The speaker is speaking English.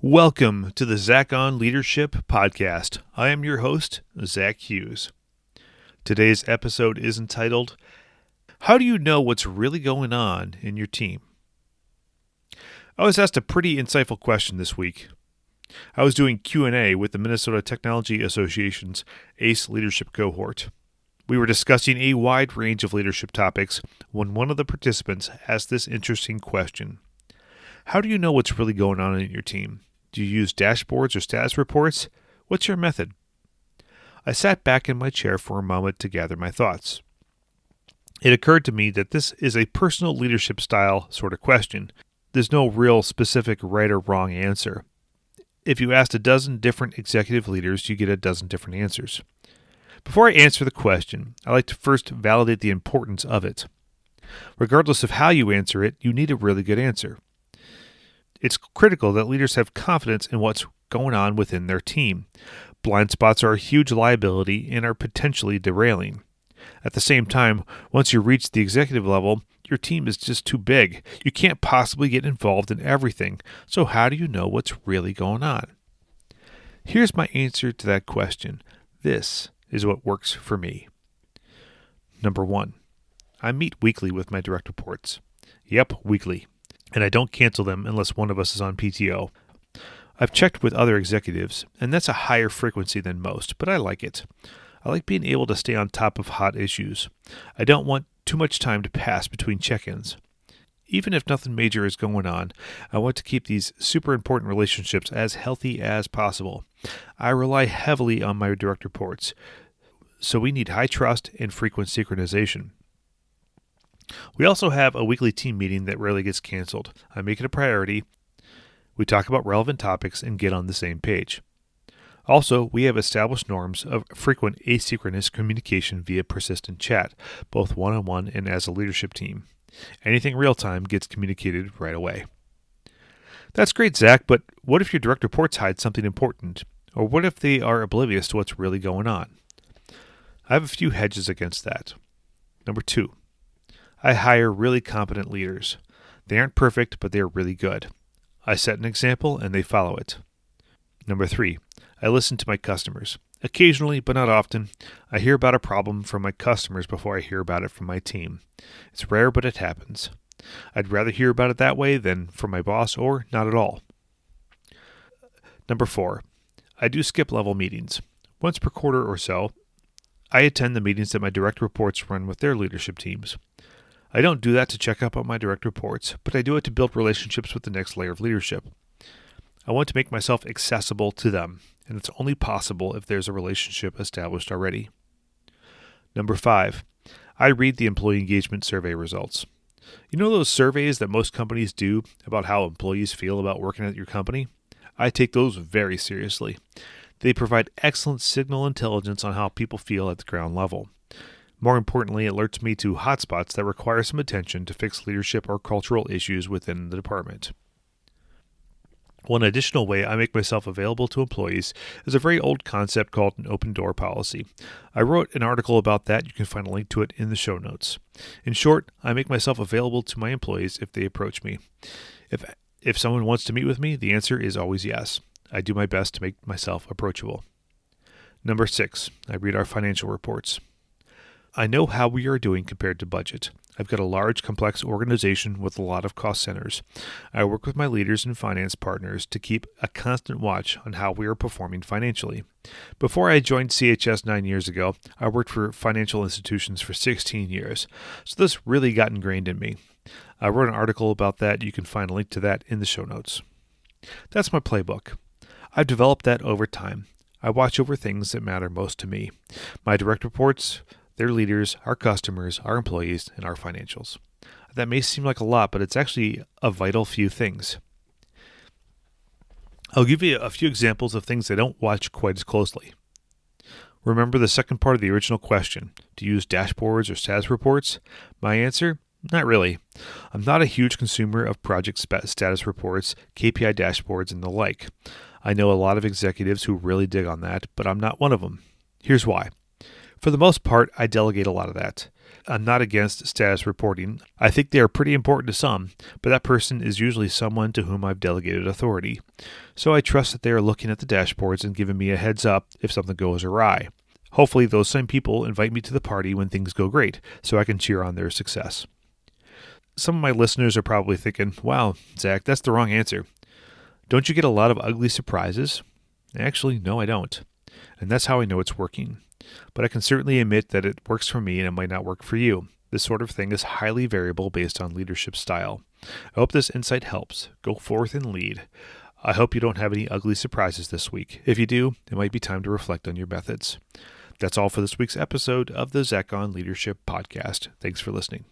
Welcome to the Zach on Leadership podcast. I am your host, Zach Hughes. Today's episode is entitled, How do you know what's really going on in your team? I was asked a pretty insightful question this week. I was doing Q&A with the Minnesota Technology Association's ACE Leadership Cohort. We were discussing a wide range of leadership topics when one of the participants asked this interesting question. How do you know what's really going on in your team? Do you use dashboards or status reports? What's your method? I sat back in my chair for a moment to gather my thoughts. It occurred to me that this is a personal leadership style sort of question. There's no real specific right or wrong answer. If you asked a dozen different executive leaders, you get a dozen different answers. Before I answer the question, I like to first validate the importance of it. Regardless of how you answer it, you need a really good answer. It's critical that leaders have confidence in what's going on within their team. Blind spots are a huge liability and are potentially derailing. At the same time, once you reach the executive level, your team is just too big. You can't possibly get involved in everything. So how do you know what's really going on? Here's my answer to that question. This is what works for me. Number 1, I meet weekly with my direct reports. Yep, weekly. And I don't cancel them unless one of us is on PTO. I've checked with other executives, and that's a higher frequency than most, but I like it. I like being able to stay on top of hot issues. I don't want too much time to pass between check-ins. Even if nothing major is going on, I want to keep these super important relationships as healthy as possible. I rely heavily on my direct reports, so we need high trust and frequent synchronization. We also have a weekly team meeting that rarely gets canceled. I make it a priority. We talk about relevant topics and get on the same page. Also, we have established norms of frequent asynchronous communication via persistent chat, both one-on-one and as a leadership team. Anything real-time gets communicated right away. That's great, Zach, but what if your direct reports hide something important? Or what if they are oblivious to what's really going on? I have a few hedges against that. Number 2. I hire really competent leaders. They aren't perfect, but they are really good. I set an example and they follow it. Number 3, I listen to my customers. Occasionally, but not often, I hear about a problem from my customers before I hear about it from my team. It's rare, but it happens. I'd rather hear about it that way than from my boss or not at all. Number 4, I do skip level meetings. Once per quarter or so, I attend the meetings that my direct reports run with their leadership teams. I don't do that to check up on my direct reports, but I do it to build relationships with the next layer of leadership. I want to make myself accessible to them, and it's only possible if there's a relationship established already. Number 5, I read the employee engagement survey results. You know those surveys that most companies do about how employees feel about working at your company? I take those very seriously. They provide excellent signal intelligence on how people feel at the ground level. More importantly, it alerts me to hotspots that require some attention to fix leadership or cultural issues within the department. One additional way I make myself available to employees is a very old concept called an open door policy. I wrote an article about that. You can find a link to it in the show notes. In short, I make myself available to my employees if they approach me. If someone wants to meet with me, the answer is always yes. I do my best to make myself approachable. Number 6, I read our financial reports. I know how we are doing compared to budget. I've got a large, complex organization with a lot of cost centers. I work with my leaders and finance partners to keep a constant watch on how we are performing financially. Before I joined CHS 9 years ago, I worked for financial institutions for 16 years, so this really got ingrained in me. I wrote an article about that. You can find a link to that in the show notes. That's my playbook. I've developed that over time. I watch over things that matter most to me. My direct reports, their leaders, our customers, our employees, and our financials. That may seem like a lot, but it's actually a vital few things. I'll give you a few examples of things I don't watch quite as closely. Remember the second part of the original question, do you use dashboards or status reports? My answer? Not really. I'm not a huge consumer of project status reports, KPI dashboards, and the like. I know a lot of executives who really dig on that, but I'm not one of them. Here's why. For the most part, I delegate a lot of that. I'm not against status reporting. I think they are pretty important to some, but that person is usually someone to whom I've delegated authority. So I trust that they are looking at the dashboards and giving me a heads up if something goes awry. Hopefully those same people invite me to the party when things go great, so I can cheer on their success. Some of my listeners are probably thinking, wow, Zach, that's the wrong answer. Don't you get a lot of ugly surprises? Actually, no, I don't. And that's how I know it's working. But I can certainly admit that it works for me and it might not work for you. This sort of thing is highly variable based on leadership style. I hope this insight helps. Go forth and lead. I hope you don't have any ugly surprises this week. If you do, it might be time to reflect on your methods. That's all for this week's episode of the Zach on Leadership Podcast. Thanks for listening.